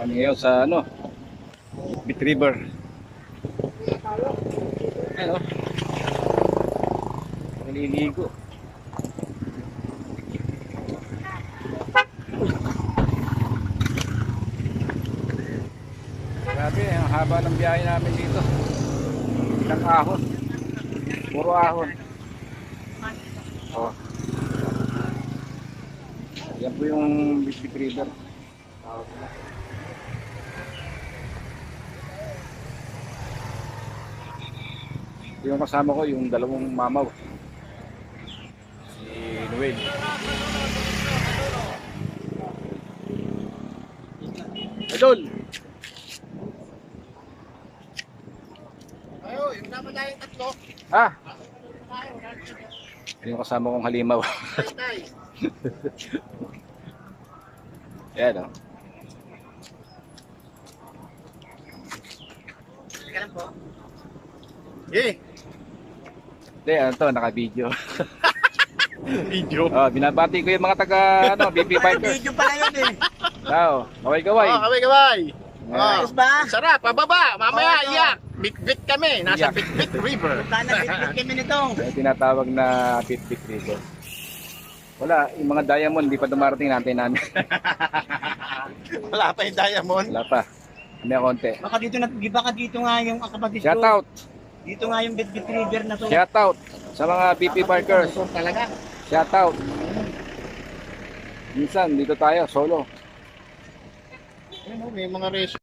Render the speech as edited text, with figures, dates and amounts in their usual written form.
Kami ngayon sa ano, Bit River. Ayan o. Naliligo. Grabe, ang haba ng biyahe namin dito. Ilang ahon. Puro ahon. Oh. Yan po yung Bit River. Yung kasama ko, yung dalawang mamaw. Si Noel. Idol! Ayo, yung dapat tayong tatlo. Ah! Yung kasama kong halimaw. Tay. Yan o. Teka lang po. Eh, Hindi, ano to, naka-video. video. Oh, binabati ko yung mga taga, ano, BP Bikers. Video pala yun eh. Wow, kaway-kaway. Oh, kaway-kaway. Yeah. Ayos ba? Sarap, pababa. Mamaya, Oh, ito. iyak. Bit-bit kami. Nasa Iyak. Bit-bit River. Sana bit-bit kami nito. Yung tinatawag na Bit River. Wala, yung mga diamond, hindi pa dumarating natin namin. Wala pa yung diamond. Wala pa. Kami konti. Baka dito nga yung kapatid ko. Shout out! Dito nga yung bit river na to. Shout out sa mga BP Bikers. Talaga. Shout out. Minsan, dito tayo, solo. May mga race.